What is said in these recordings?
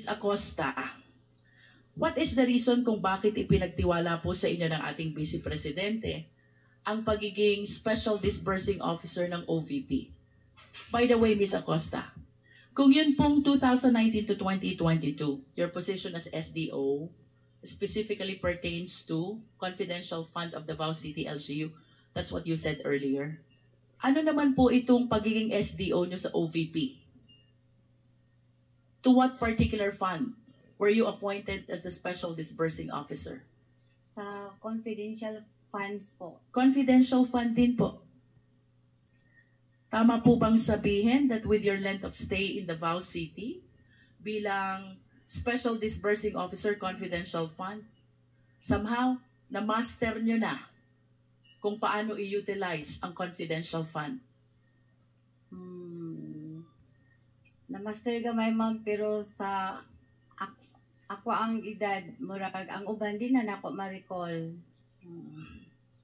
Acosta, what is the reason kung bakit ipinagtiwala po sa inyo ng ating Vice Presidente ang pagiging Special Disbursing Officer ng OVP? By the way, Ms. Acosta, kung yun pong 2019 to 2022, your position as SDO specifically pertains to confidential fund of Davao City LGU, that's what you said earlier. Ano naman po itong pagiging SDO nyo sa OVP? To what particular fund were you appointed as the Special Disbursing Officer? Sa confidential funds po. Confidential fund din po. Tama po bang sabihin that with your length of stay in Davao City, bilang Special Disbursing Officer Confidential Fund, somehow, na-master nyo na kung paano i-utilize ang confidential fund? Na-master gamay ma'am, pero sa ako ang edad, murag, ang uban din na nako ma-recall.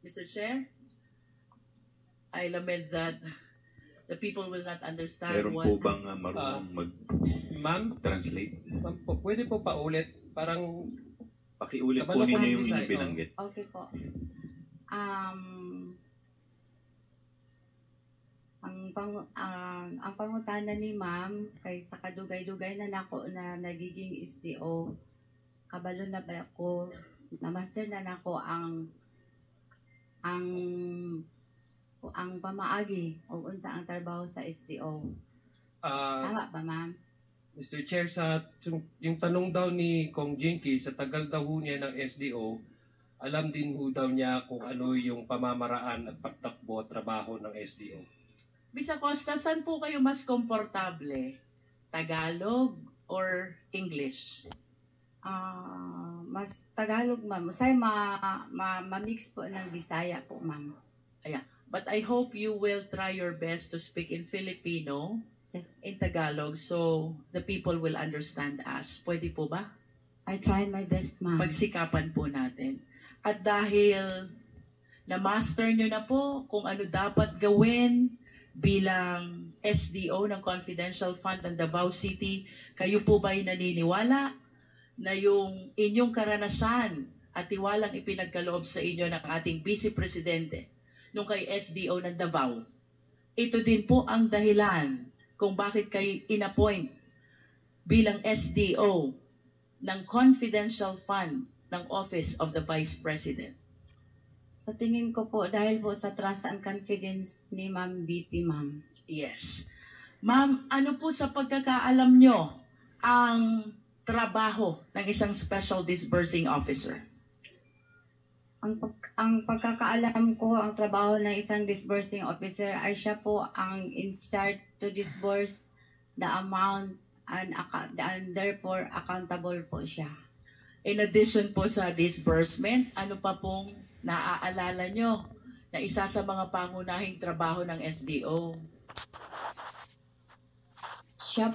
Mr. Chair, I lament that the people will not understand Meron what... po bang marunong mag-translate? Ma'am po, pwede po paulit, parang Pakiulit po Kabalo ko ninyo ng yung Bisaya. inyong binanggit. Okay po. Ang pangutana ni ma'am kay sa kadugay-dugay na nako na nagiging SDO, kabalo na ba ako, na master na nako ang pamaagi o unsa ang trabaho sa SDO. Tama ba ma'am? Mr. Chair, yung tanong daw ni Kong Jinky, sa tagal daw ho niya ng SDO, alam din ho daw niya kung ano yung pamamaraan at pagtakbo at trabaho ng SDO. Ms. Acosta, saan po kayo mas komportable? Tagalog or English? Mas Tagalog ma'am. Usay ma-mix po ng Bisaya po ma'am. Ayan. But I hope you will try your best to speak in Filipino, Yes. in Tagalog, so the people will understand us. Pwede po ba? I try my best ma'am. Pagsikapan po natin. At dahil na-master nyo na po kung ano dapat gawin bilang SDO ng Confidential Fund ng Davao City, kayo po ba'y naniniwala na yung inyong karanasan at tiwalang ipinagkaloob sa inyo ng ating Vice Presidente nung kay SDO ng Davao, ito din po ang dahilan kung bakit kayo inappoint bilang SDO ng Confidential Fund ng Office of the Vice President? Sa tingin ko po, dahil po sa trust and confidence ni Ma'am BP, ma'am. Yes. Ma'am, ano po sa pagkakaalam nyo ang trabaho ng isang Special Disbursing Officer? Ang pagkakaalam ko, ang trabaho ng isang disbursing officer ay siya po ang in charge to disburse the amount and therefore accountable po siya. In addition po sa disbursement, ano pa pong naaalala nyo na isa sa mga pangunahing trabaho ng SDO? Siya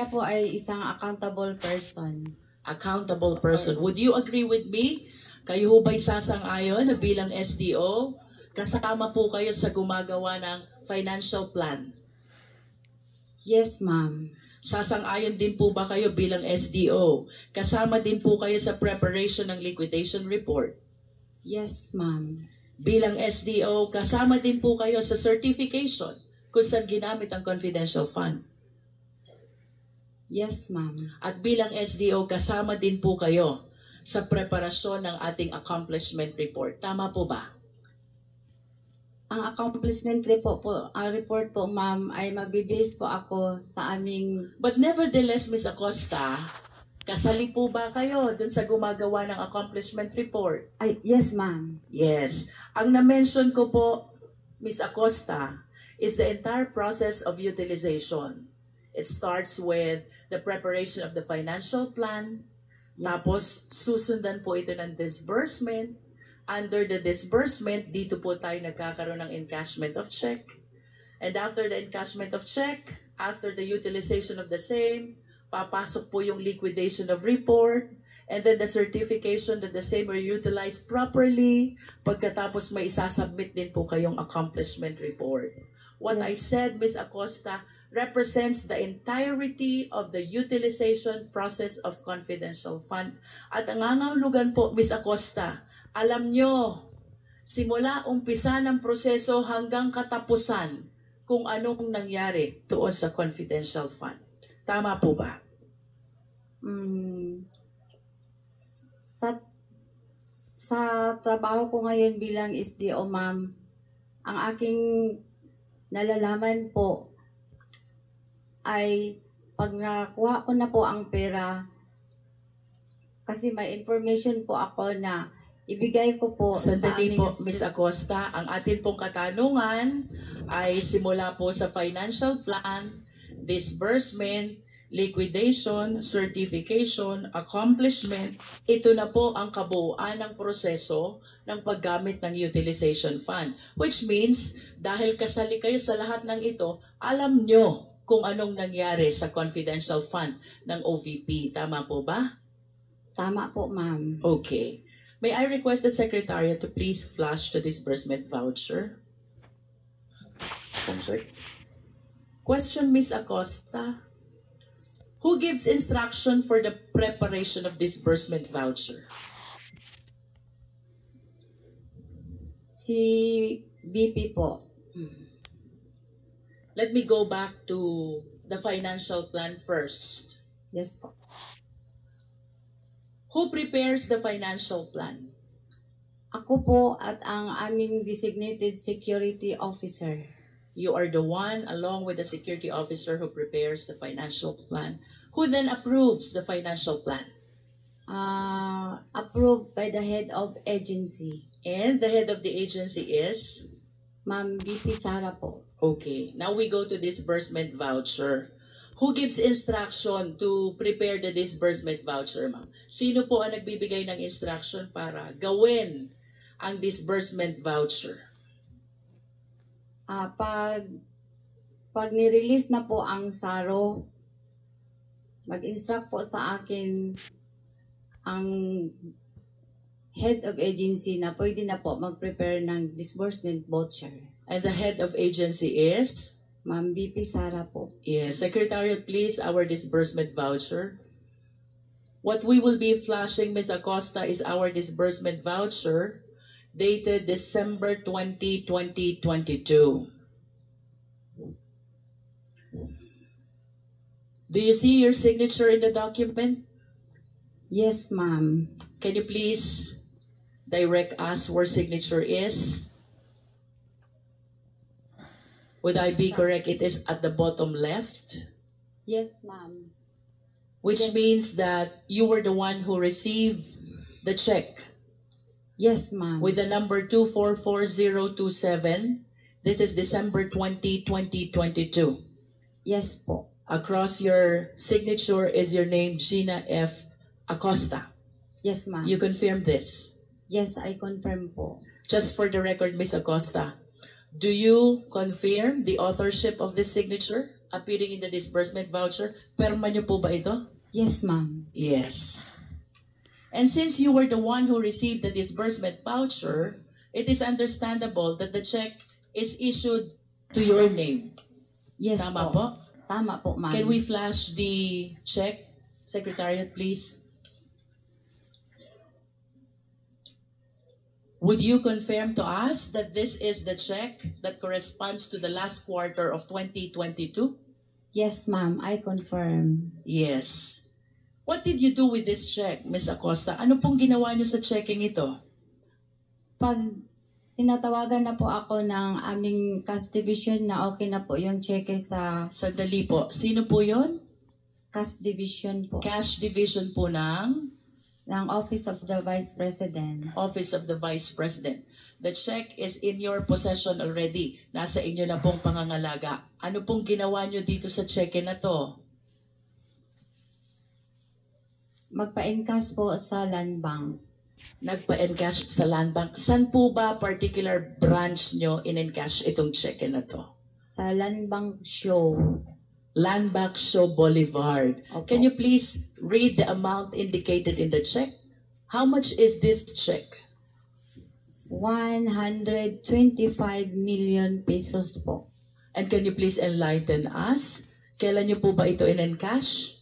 po ay isang accountable person. Accountable person. Would you agree with me? Kayo ho ba'y sasang-ayon na bilang SDO, kasama po kayo sa gumagawa ng financial plan? Yes, ma'am. Sasang-ayon din po ba kayo bilang SDO? Kasama din po kayo sa preparation ng liquidation report? Yes, ma'am. Bilang SDO, kasama din po kayo sa certification kung saan ginamit ang confidential fund? Yes, ma'am. At bilang SDO, kasama din po kayo sa preparasyon ng ating accomplishment report. Tama po ba? Ang accomplishment report po, ma'am, ay magbibase po ako sa aming... But nevertheless, Ms. Acosta, kasali po ba kayo dun sa gumagawa ng accomplishment report? Yes, ma'am. Yes. Ang na-mention ko po, Ms. Acosta, is the entire process of utilization. It starts with the preparation of the financial plan, tapos susundan po ito ng disbursement. Under the disbursement, dito po tayo nagkakaroon ng encashment of check. And after the encashment of check, after the utilization of the same, papasok po yung liquidation of report, and then the certification that the same were utilized properly. Pagkatapos may isasubmit din po kayong accomplishment report. What I said, Ms. Acosta, represents the entirety of the utilization process of confidential fund. At ang nangangahulugan po, Ms. Acosta, alam nyo, simula umpisa ng proseso hanggang katapusan kung anong nangyari doon sa confidential fund. Tama po ba? Sa trabaho ko ngayon bilang SDO, ma'am, ang aking nalalaman po ay pag nakuha ko na po ang pera, kasi may information po ako na ibigay ko po Sandali po, aming- Ms. Acosta, ang atin pong katanungan ay simula po sa financial plan, disbursement, liquidation, certification, accomplishment. Ito na po ang kabuuan ng proseso ng paggamit ng utilization fund. Which means, dahil kasali kayo sa lahat ng ito, alam nyo kung anong nangyari sa confidential fund ng OVP. Tama po ba? Tama po, ma'am. Okay. May I request the Secretariat to please flash the disbursement voucher? Comsec. Question, Ms. Acosta. Who gives instruction for the preparation of disbursement voucher? Si BP po. Let me go back to the financial plan first. Yes po. Who prepares the financial plan? Ako po at ang aming designated security officer. You are the one, along with the security officer, who prepares the financial plan. Who then approves the financial plan? Approved by the head of agency. And the head of the agency is? Ma'am BP Sara po. Okay, now we go to disbursement voucher. Who gives instruction to prepare the disbursement voucher, ma'am? Sino po ang nagbibigay ng instruction para gawin ang disbursement voucher? Pag nirelease na po ang SARO, mag-instruct po sa akin ang head of agency na pwede na po mag-prepare ng disbursement voucher. And the head of agency is? Ma'am BP Sara po. Yes, Secretariat, please, our disbursement voucher. What we will be flashing, Ms. Acosta, is our disbursement voucher dated December 20, 2022. Do you see your signature in the document? Yes, ma'am. Can you please direct us where signature is? Would I be correct? It is at the bottom left, Yes, ma'am. which Yes. means that you were the one who received the check Yes, ma'am. with the number 244027. This is December 20, 2022. Yes po. Across your signature is your name, Gina F. Acosta. Yes, ma'am. You confirm this? Yes, I confirm po. Just for the record, Ms. Acosta, do you confirm the authorship of this signature appearing in the disbursement voucher? Perma niyo po ba ito? Yes, ma'am. Yes. And since you were the one who received the disbursement voucher, it is understandable that the check is issued to your name. Yes Tama po. po? Tama po, ma'am. Can we flash the check, Secretariat, please? Would you confirm to us that this is the check that corresponds to the last quarter of 2022? Yes, ma'am. I confirm. Yes. What did you do with this check, Ms. Acosta? Ano pong ginawa niyo sa checking ito? Pag tinatawagan na po ako ng aming cash division na okay na po yung cheque sa Sandali po. Sino po yon? cash division po Cash division po ng ng Office of the Vice President. Office of the Vice President. The check is in your possession already. Nasa inyo na pong pangangalaga. Ano pong ginawa niyo dito sa cheque na to? Magpa-encash po sa Land Bank. Nagpa-encash sa Land Bank. Saan po ba particular branch nyo in-encash itong cheque na to? Sa Land Bank Show. Land Bank Show Boulevard. Opo. Can you please read the amount indicated in the check? How much is this check? 125 million pesos po. And can you please enlighten us? Kailan niyo po ba ito in-encash?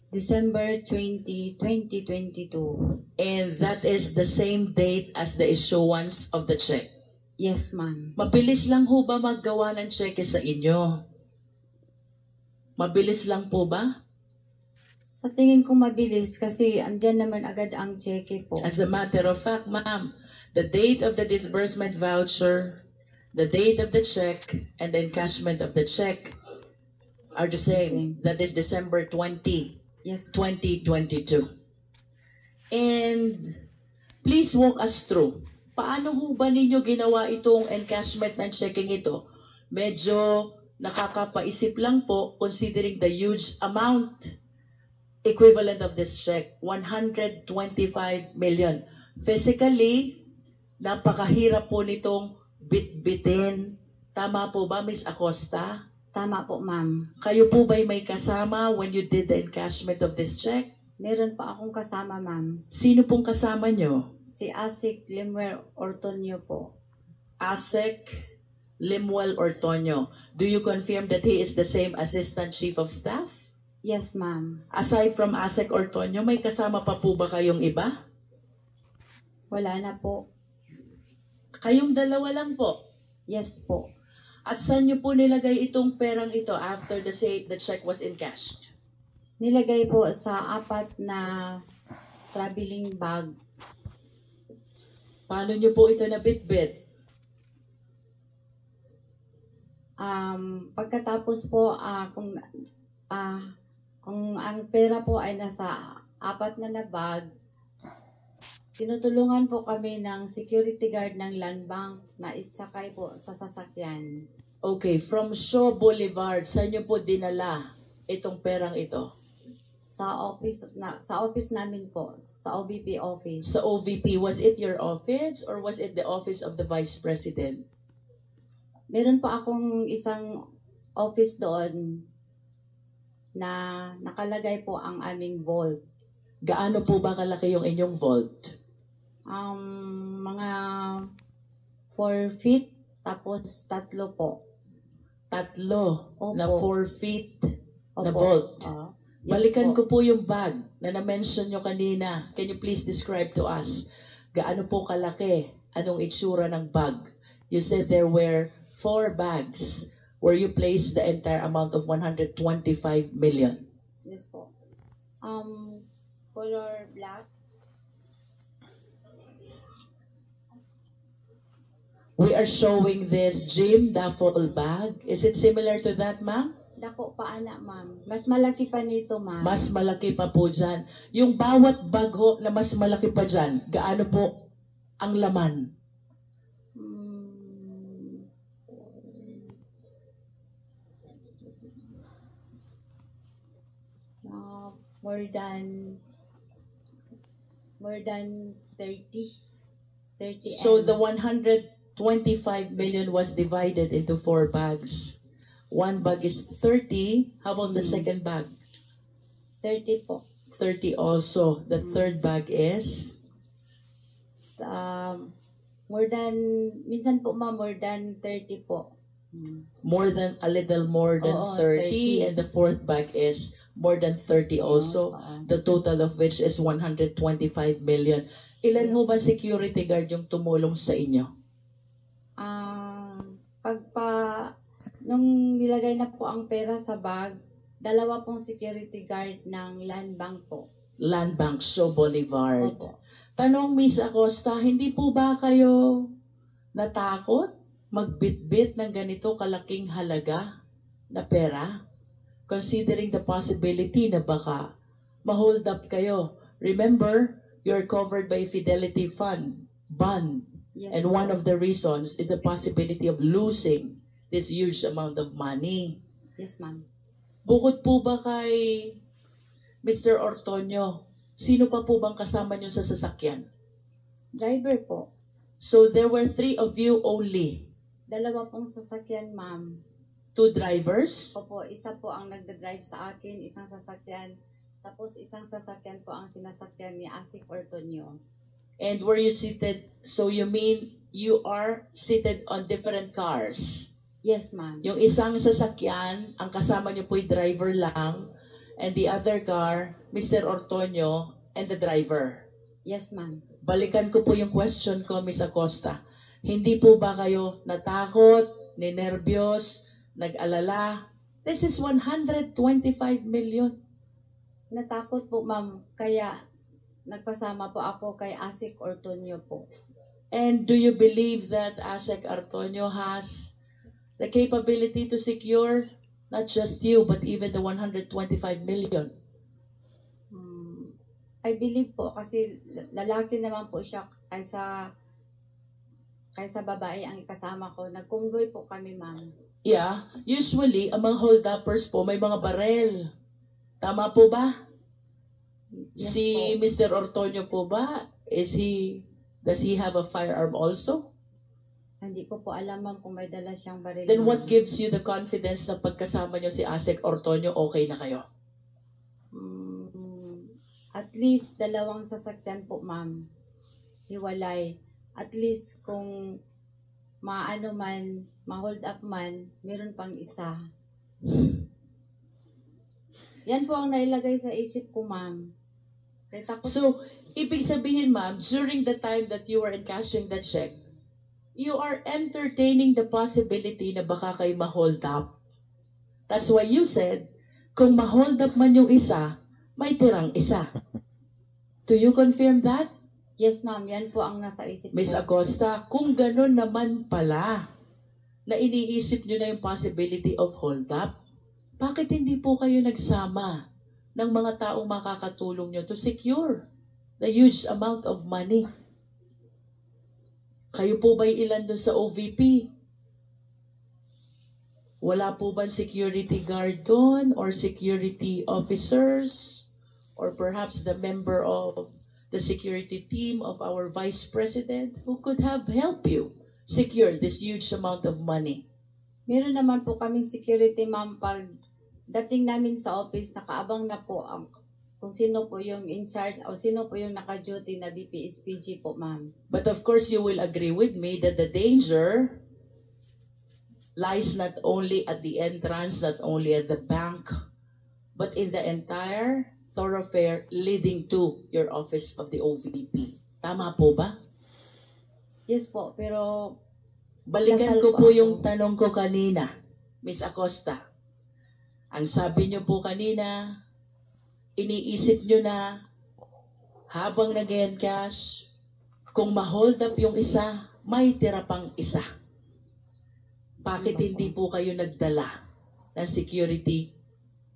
December 20, 2022. And that is the same date as the issuance of the check. Yes, ma'am. Mabilis lang ho ba maggawa ng cheque sa inyo? Mabilis lang po ba? Sa tingin ko mabilis kasi andyan naman agad ang cheque po. As a matter of fact, ma'am, the date of the disbursement voucher, the date of the check, and the encashment of the check are the same. That is December 20, Yes, 2022. And please walk us through. Paano ho ba ninyo ginawa itong encashment ng checking ito? Medyo nakakapaisip lang po considering the huge amount equivalent of this check, 125 million. Physically, napakahirap po nitong bit-bitin. Tama po ba, Miss Acosta? tama po, ma'am. Kayo po ba'y may kasama when you did the encashment of this check? Meron pa akong kasama, ma'am. Sino pong kasama nyo? Si Asik Limuel Ortonio po. Asek Limuel Ortonio. Do you confirm that he is the same Assistant Chief of Staff? Yes, ma'am. Aside from Asek Ortonio, may kasama pa po ba kayong iba? Wala na po. Kayong dalawa lang po. Yes po. At saan nyo po nilagay itong perang ito after the check was encashed? Nilagay po sa 4 na traveling bag. Paano nyo po ito nabitbit? Pagkatapos po, kung ang pera po ay nasa 4 na bag, tinutulungan po kami ng security guard ng Land Bank na isakay po sa sasakyan. Okay, from Shaw Boulevard, saan nyo po dinala itong perang ito? Sa office namin po, sa OVP office. Sa OVP, was it your office or was it the office of the Vice President? Meron po akong isang office doon na nakalagay po ang aming vault. Gaano po ba kalaki yung inyong vault? Mga 4 feet, tapos 3 po. 3 Opo. na 4 feet na Opo. vault. Yes Balikan po. ko po yung bag na na-mention nyo kanina. Can you please describe to us? Gaano po kalaki? Anong itsura ng bag? You said there were 4 bags where you placed the entire amount of 125 million. Yes po. Color black. We are showing this Jim duffel bag. Is it similar to that, ma'am? Dako pa ana, ma'am. Mas malaki pa nito, ma'am. Mas malaki pa po dyan. Yung bawat bag ho na mas malaki pa dyan, gaano po ang laman? More than 30. 30 So and the 125 million was divided into 4 bags. One bag is 30. How about the second bag? 30 po. 30 also. The third bag is? Minsan po, ma'am, more than 30 po. A little more than Oo, 30. 30. And the fourth bag is more than 30 also. Oo. The total of which is 125 million. Ilan ho ba security guard yung tumulong sa inyo? Nung nilagay na po ang pera sa bag, 2 pong security guard ng Land Bank po. Land Bank, Shaw Boulevard. Opo. Tanong, Miss Acosta, hindi po ba kayo natakot magbitbit ng ganito kalaking halaga na pera? Considering the possibility na baka ma-hold up kayo. Remember, you're covered by Fidelity Fund, bond. Yes, And one of the reasons is the possibility of losing this huge amount of money. Yes, ma'am. Bukod po ba kay Mr. Ortonio, sino pa po bang kasama niyo sa sasakyan? Driver po. So there were 3 of you only. 2 pong sasakyan, ma'am. 2 drivers? Opo, isa po ang nagda-drive sa akin, isang sasakyan. Tapos isang sasakyan po ang sinasakyan ni Asik Ortonio. And were you seated? So you mean you are seated on different cars? Yes, ma'am. Yung isang sasakyan, ang kasama niyo po'y driver lang, and the other car, Mr. Ortonio and the driver. Yes, ma'am. Balikan ko po yung question ko, Miss Acosta. Hindi po ba kayo natakot, ninervyos, nag-alala? This is 125 million. Natakot po, ma'am. Kaya nagpasama po ako kay Asik Ortonio po. And do you believe that Asek Ortonio has the capability to secure not just you, but even the 125 million? I believe po kasi lalaki naman po siya kaysa babae ang ikasama ko. Nag-convoy po kami, ma'am. Yeah, usually, ang mga hold-uppers po may mga barel. Tama po ba? Yes Si po. Mr. Ortonio po ba? Does he have a firearm also? Hindi ko po alam, ma'am, kung may dala siyang baril. Then what ma'am. gives you the confidence na pagkasama nyo si Asek Ortonio, okay na kayo? At least 2 sasakyan po, ma'am. Hiwalay. At least kung maano man, ma-hold up man, meron pang isa. Yan po ang nailagay sa isip ko, ma'am. Kaya takot. So, ibig sabihin ma'am, during the time that you were encashing the check, you are entertaining the possibility na baka kayo ma-hold up. That's why you said, kung ma-hold up man yung isa, may tirang isa. Do you confirm that? Yes, ma'am. Yan po ang nasa isip Miss ko. Acosta, kung ganun naman pala, na iniisip nyo na yung possibility of hold up, bakit hindi po kayo nagsama ng mga taong makakatulong nyo to secure the huge amount of money? Kayo po ba'y ilan doon sa OVP? Wala po bang security guard doon or security officers or perhaps the member of the security team of our Vice President who could have helped you secure this huge amount of money? Meron naman po kaming security, ma'am. Pag dating namin sa office, nakaabang na po ang kung sino po yung in charge o sino po yung naka-duty na BPSPG po, ma'am. But of course, you will agree with me that the danger lies not only at the entrance, not only at the bank, but in the entire thoroughfare leading to your office of the OVP. Tama po ba? Yes po, pero Balikan Dasal ko po po ako. yung tanong ko kanina, Miss Acosta. Ang sabi niyo po kanina, iniisip niyo na habang nag-encash, kung ma-hold up yung isa, may tira pang isa. Bakit hindi po kayo nagdala ng security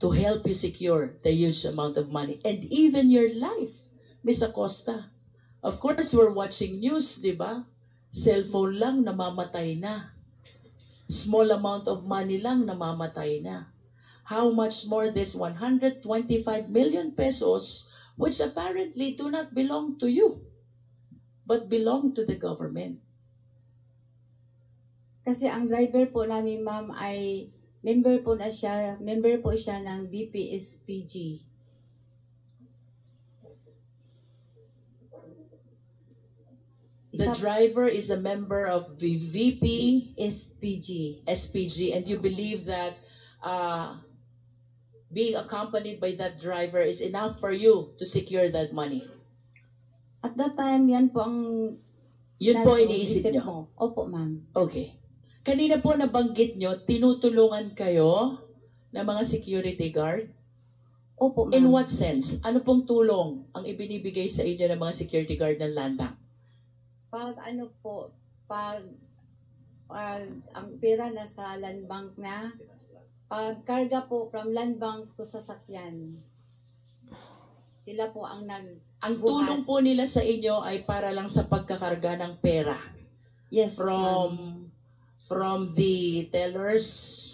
to help you secure the huge amount of money and even your life, Miss Acosta? Of course, we're watching news, di ba? Cellphone lang, namamatay na. Small amount of money lang, namamatay na. How much more this 125 million pesos, which apparently do not belong to you, but belong to the government. kasi ang driver po namin, ma'am, ay member po siya ng BPSPG. The Isa driver is a member of the VP SPG. SPG, and you believe that being accompanied by that driver is enough for you to secure that money. At that time, yan po ang Yun po nasa iniisip isip nyo. ko. Opo, ma'am. Okay. Kanina po nabanggit nyo, tinutulungan kayo ng mga security guard. Opo, ma'am. In what sense? Ano pong tulong ang ibinibigay sa inyo ng mga security guard ng Land Bank? Pag ang pera nasa land bank na, pag karga po from land bank to sasakyan, sila po ang Ang tulong po nila sa inyo ay para lang sa pagkakarga ng pera. yes, ma'am. From the teller's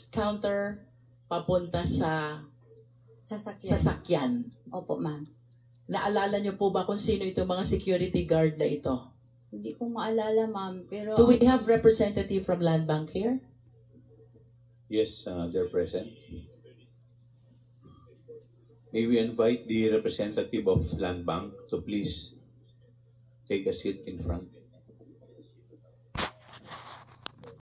counter papunta sa Sasakyan. sasakyan. Opo, ma'am. Naalala niyo po ba kung sino itong mga security guard na ito? Hindi ko maalala, ma'am, pero Do we have representative from Land Bank here? Yes, they're present. May we invite the representative of Land Bank to please take a seat in front.